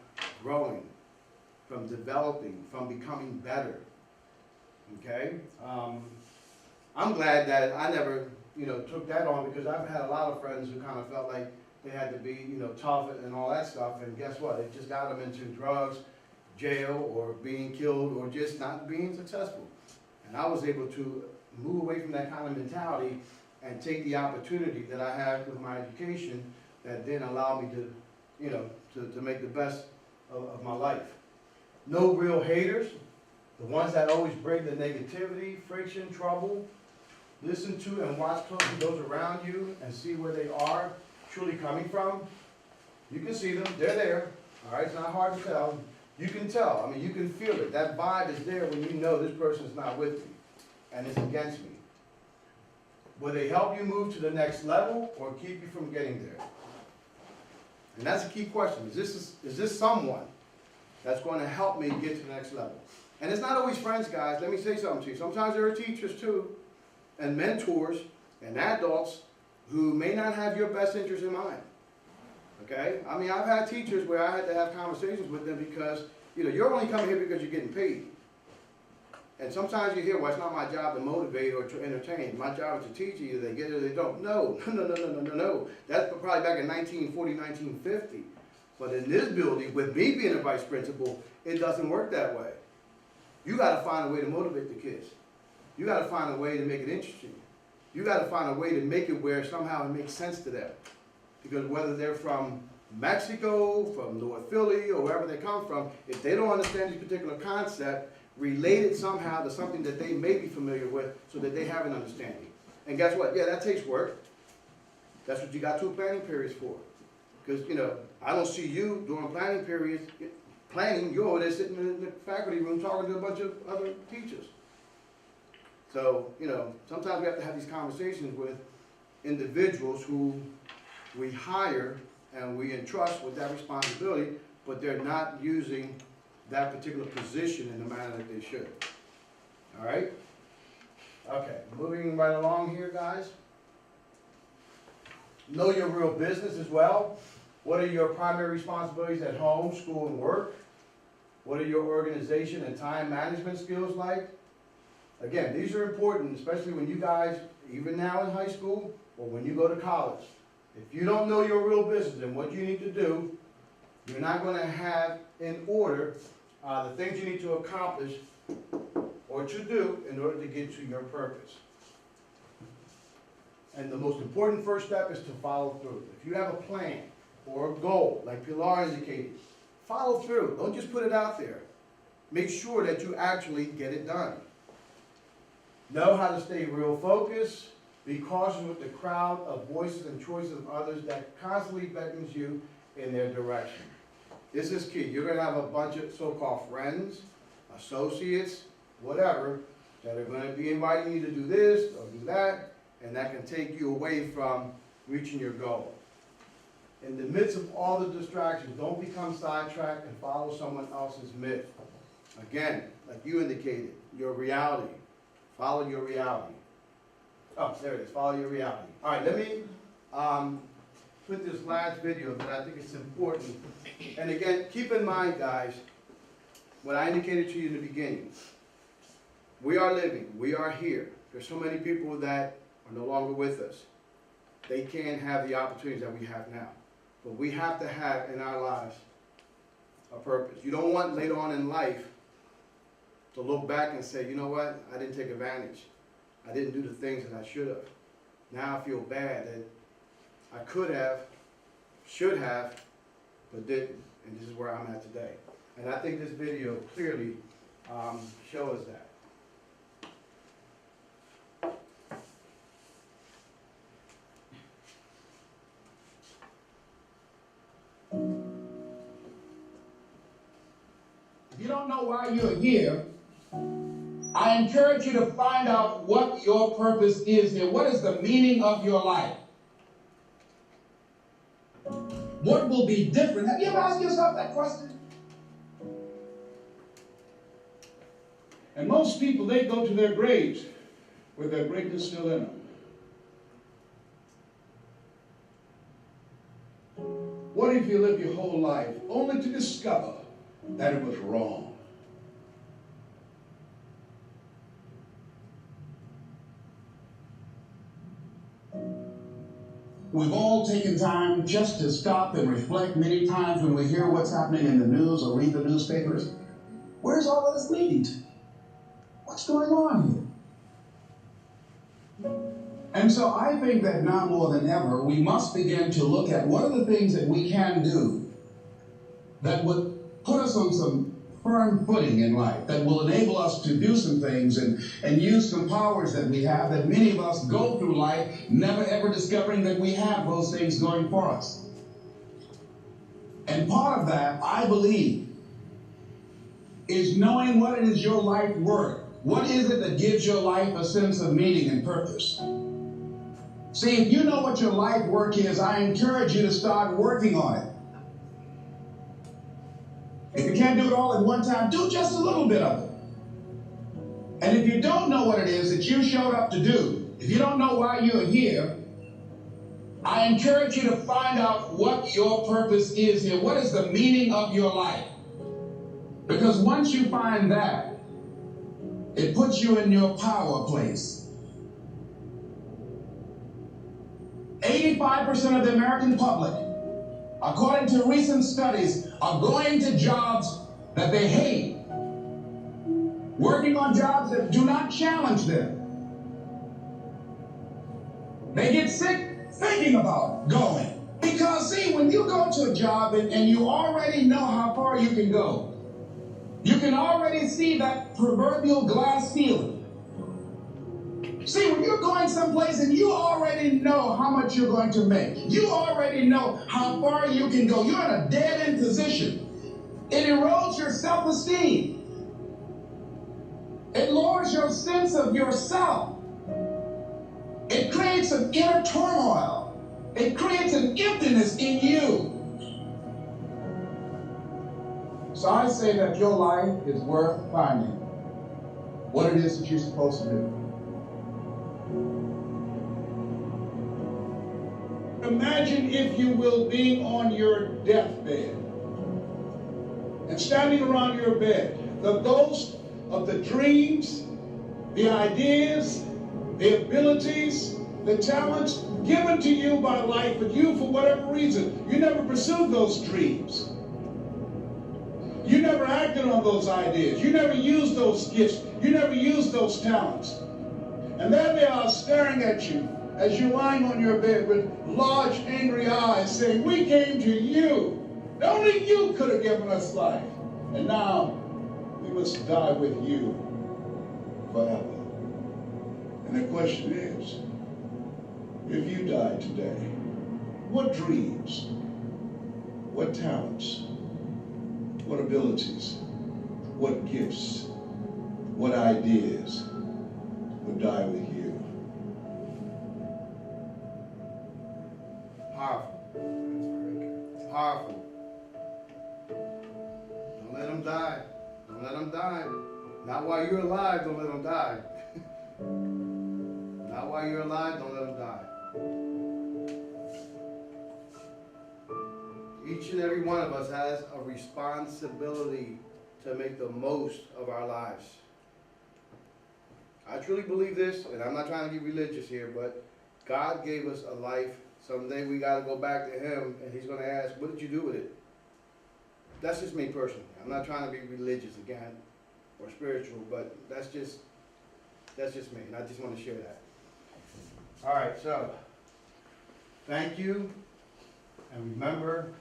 growing, from developing, from becoming better. Okay? I'm glad that I never, took that on because I've had a lot of friends who kind of felt like they had to be, tough and all that stuff. And guess what? It just got them into drugs, jail, or being killed, or just not being successful. And I was able to move away from that kind of mentality and take the opportunity that I had with my education that then allowed me to, to make the best of my life. No real haters, the ones that always bring the negativity, friction, trouble. Listen to and watch closely those around you and see where they are truly coming from. You can see them, they're there. All right, it's not hard to tell. You can tell, I mean, you can feel it. That vibe is there when you know this person's not with me and it's against me. Will they help you move to the next level or keep you from getting there? And that's a key question. Is this someone that's going to help me get to the next level? And it's not always friends, guys. Let me say something to you. Sometimes there are teachers too, and mentors, and adults who may not have your best interest in mind. Okay? I mean, I've had teachers where I had to have conversations with them because, you're only coming here because you're getting paid. And sometimes you hear, well, it's not my job to motivate or to entertain. My job is to teach you. Either they get it or they don't. No. That's probably back in 1940, 1950. But in this building, with me being a vice principal, it doesn't work that way. You got to find a way to motivate the kids. You got to find a way to make it interesting. You got to find a way to make it where somehow it makes sense to them. Because whether they're from Mexico, from North Philly, or wherever they come from, if they don't understand this particular concept, relate it somehow to something that they may be familiar with so that they have an understanding. And guess what? Yeah, that takes work. That's what you got 2 planning periods for. Because, you know, I don't see you during planning periods, planning, you're over there sitting in the faculty room talking to a bunch of other teachers. So, you know, sometimes we have to have these conversations with individuals who we hire and we entrust with that responsibility, but they're not using that particular position in the manner that they should. All right? Okay, moving right along here, guys. Know your real business as well. What are your primary responsibilities at home, school, and work? What are your organization and time management skills like? Again, these are important, especially when you guys, even now in high school, or when you go to college. If you don't know your real business and what you need to do, you're not going to have in order the things you need to accomplish or to do in order to get to your purpose. And the most important first step is to follow through. If you have a plan or a goal, like Pilar indicated, follow through. Don't just put it out there. Make sure that you actually get it done. Know how to stay real focused. Be cautious with the crowd of voices and choices of others that constantly beckons you in their direction. This is key. You're going to have a bunch of so-called friends, associates, whatever, that are going to be inviting you to do this or do that, and that can take you away from reaching your goal. In the midst of all the distractions, don't become sidetracked and follow someone else's myth. Again, like you indicated, your reality. Follow your reality. Oh, there it is. Follow your reality. All right, let me put this last video that I think is important. And again, keep in mind, guys, what I indicated to you in the beginning. We are living. We are here. There's so many people that are no longer with us. They can't have the opportunities that we have now. But we have to have in our lives a purpose. You don't want later on in life to look back and say, you know what, I didn't take advantage. I didn't do the things that I should have. Now I feel bad that I could have, should have, but didn't. And this is where I'm at today. And I think this video clearly shows that. If you don't know why you're here, I encourage you to find out what your purpose is here. What is the meaning of your life? What will be different? Have you ever asked yourself that question? And most people, they go to their graves with their greatness still in them. What if you live your whole life only to discover that it was wrong? We've all taken time just to stop and reflect many times when we hear what's happening in the news or read the newspapers. Where's all of this leading to? What's going on here? And so I think that now more than ever, we must begin to look at what are the things that we can do that would put us on some firm footing in life, that will enable us to do some things and use some powers that we have, that many of us go through life never ever discovering that we have those things going for us. And part of that, I believe, is knowing what it is your life worth. What is it that gives your life a sense of meaning and purpose? See, if you know what your life work is, I encourage you to start working on it. If you can't do it all at one time, do just a little bit of it. And if you don't know what it is that you showed up to do, if you don't know why you're here, I encourage you to find out what your purpose is here. What is the meaning of your life? Because once you find that, it puts you in your power place. 85% of the American public, according to recent studies, are going to jobs that they hate, working on jobs that do not challenge them. They get sick thinking about going. Because, see, when you go to a job and you already know how far you can go, you can already see that proverbial glass ceiling. See, when you're going someplace and you already know how much you're going to make, you already know how far you can go, you're in a dead-end position. It erodes your self-esteem. It lowers your sense of yourself. It creates an inner turmoil. It creates an emptiness in you. So I say that your life is worth finding what it is that you're supposed to do. Imagine, if you will, being on your deathbed and standing around your bed, the ghost of the dreams, the ideas, the abilities, the talents given to you by life, but you, for whatever reason, you never pursued those dreams. You never acted on those ideas. You never used those gifts. You never used those talents. And there they are staring at you as you're lying on your bed with large, angry eyes saying, we came to you. Only you could have given us life. And now we must die with you forever. And the question is, if you died today, what dreams, what talents, what abilities, what gifts, what ideas would die with you? Powerful. Powerful. Don't let them die. Don't let them die. Not while you're alive, don't let them die. Not while you're alive, don't let them die. Each and every one of us has a responsibility to make the most of our lives. I truly believe this, and I'm not trying to get religious here, but God gave us a life. Someday we got to go back to Him, and He's going to ask, what did you do with it? That's just me personally. I'm not trying to be religious again or spiritual, but that's just me, and I just want to share that. All right, so thank you, and remember,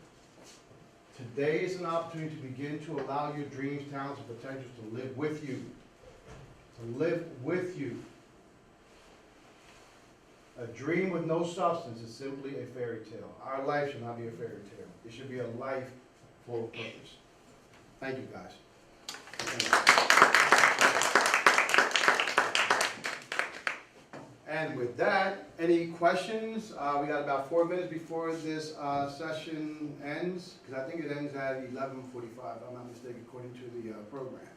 today is an opportunity to begin to allow your dreams, talents, and potentials to live with you. To live with you. A dream with no substance is simply a fairy tale. Our life should not be a fairy tale. It should be a life full of purpose. Thank you, guys. And with that, any questions? We got about 4 minutes before this session ends, because I think it ends at 11:45, if I'm not mistaken, according to the program.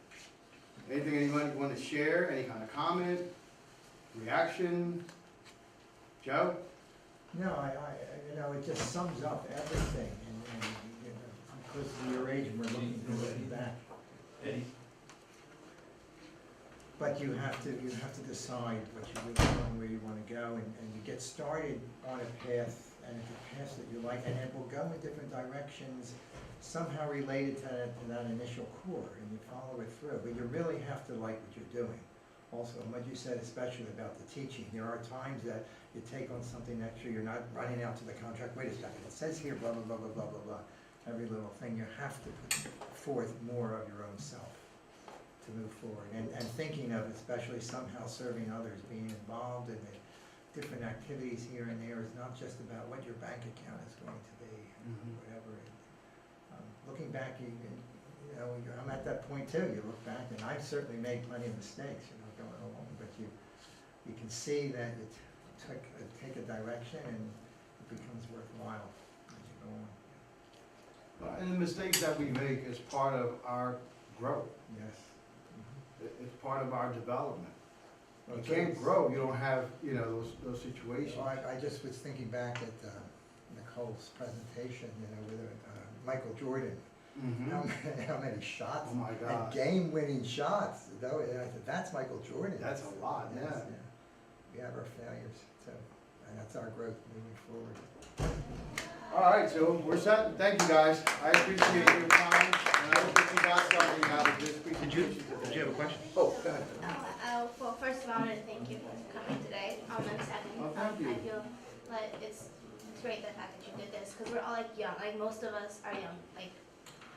Anything anyone want to share? Any kind of comment, reaction? Joe? No, it just sums up everything, and because of your age, we're looking back. But you have to decide what you really want, where you want to go, and you get started on a path, and it's a path that you like, and it will go in different directions, somehow related to that initial core, and you follow it through. But you really have to like what you're doing. Also, what you said, especially about the teaching, there are times that you take on something extra, you're not running out to the contract, wait a second, it says here blah, blah, blah, blah, blah, blah, blah. Every little thing, you have to put forth more of your own self to move forward. And thinking of, especially somehow serving others, being involved in the different activities here and there is not just about what your bank account is going to be, whatever. Looking back, I'm at that point too. You look back, and I've certainly made plenty of mistakes, going along, but you can see that it take a direction, and it becomes worthwhile as you go on. And the mistakes that we make is part of our growth. Yes. It's part of our development. You can't grow, you don't have, those situations. Well, I just was thinking back at Nicole's presentation, with Michael Jordan. How many shots? Oh my God. And game-winning shots. And I said, that's Michael Jordan. That's a lot, Yes, yeah. We have our failures too, and that's our growth moving forward. All right, so we're set. Thank you, guys. I appreciate your time, and I hope that you got something out of this presentation today. Did you have a question? Oh, go ahead. Well, first of all, I want to thank you for coming today. And second, thank you. I feel like it's great the fact that you did this, because we're all young. Most of us are young.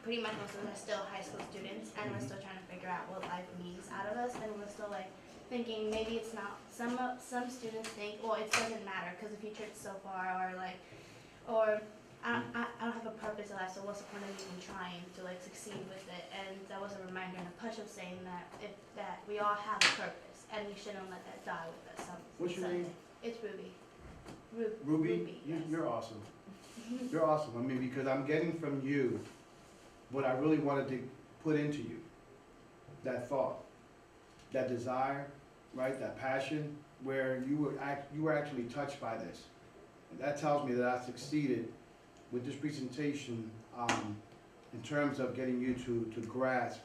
Pretty much most of them are still high school students, and we're still trying to figure out what life means out of us, and we're still thinking maybe it's not. Some students think, well, it doesn't matter because the future is so far, or I don't have a purpose in life, so what's the point of even trying to like succeed with it? And that was a reminder and a push of saying that we all have a purpose and we shouldn't let that die with us. What's your name? It's Ruby. Ruby? Yes. You're awesome. You're awesome. I mean, because I'm getting from you what I really wanted to put into you. That thought, that desire, right? That passion, where you were actually touched by this. And that tells me that I succeeded with this presentation in terms of getting you to grasp,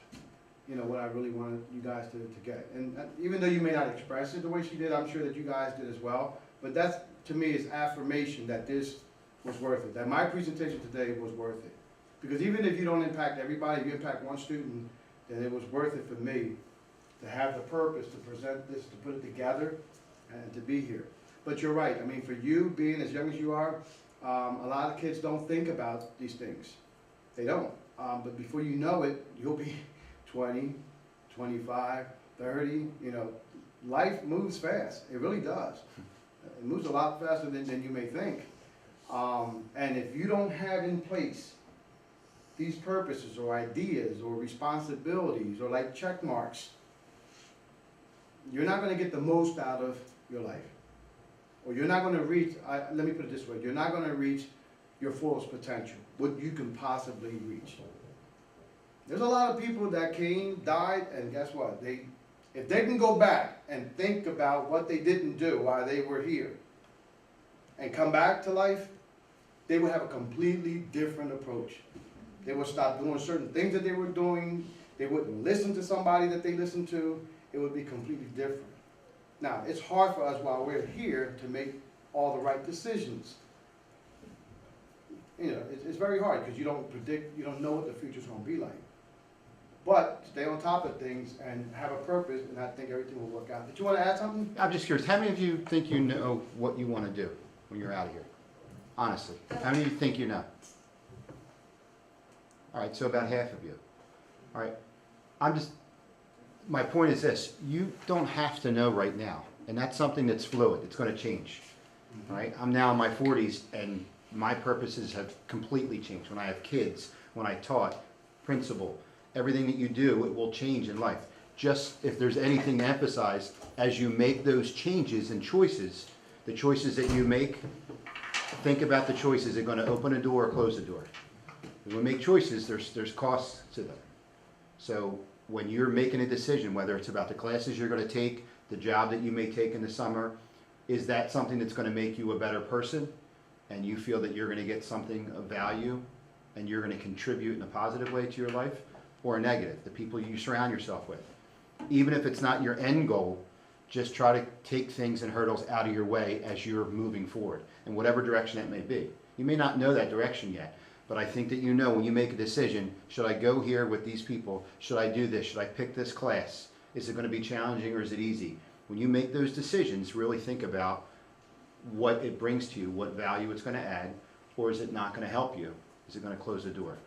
you know, what I really wanted you guys to get. And even though you may not express it the way she did, I'm sure that you guys did as well. But that's, to me, is affirmation that this was worth it, that my presentation today was worth it. Because even if you don't impact everybody, if you impact one student, then it was worth it for me to have the purpose to present this, to put it together, and to be here. But you're right, I mean, for you, being as young as you are, a lot of kids don't think about these things. They don't. But before you know it, you'll be 20, 25, 30, you know. Life moves fast, it really does. It moves a lot faster than you may think. And if you don't have in place these purposes or ideas or responsibilities or like check marks, you're not going to get the most out of your life. Or you're not going to reach, let me put it this way, you're not going to reach your fullest potential, what you can possibly reach. There's a lot of people that came, died, and guess what? If they can go back and think about what they didn't do while they were here and come back to life, they would have a completely different approach. They would stop doing certain things that they were doing. They wouldn't listen to somebody that they listened to. It would be completely different. Now, it's hard for us while we're here to make all the right decisions. You know, it's very hard because you don't predict, you don't know what the future's going to be like. But stay on top of things and have a purpose, and I think everything will work out. Did you want to add something? I'm just curious, how many of you think you know what you want to do when you're out of here? Honestly, how many of you think you know? All right, so about half of you. All right, my point is this, you don't have to know right now, and that's something that's fluid, it's going to change. All right, I'm now in my 40s, and my purposes have completely changed. When I have kids, when I taught, principal, everything that you do, it will change in life. Just if there's anything to emphasize, as you make those changes and choices, the choices that you make, think about the choices. They're going to open a door or close the door. When we make choices, there's costs to them. So when you're making a decision, whether it's about the classes you're going to take, the job that you may take in the summer, is that something that's going to make you a better person? And you feel that you're going to get something of value and you're going to contribute in a positive way to your life, or a negative, the people you surround yourself with. Even if it's not your end goal, just try to take things and hurdles out of your way as you're moving forward, in whatever direction it may be. You may not know that direction yet, but I think that you know when you make a decision, should I go here with these people? Should I do this? Should I pick this class? Is it going to be challenging or is it easy? When you make those decisions, really think about what it brings to you, what value it's going to add, or is it not going to help you? Is it going to close the door?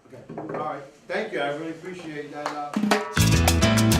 Okay. All right. Thank you. I really appreciate that.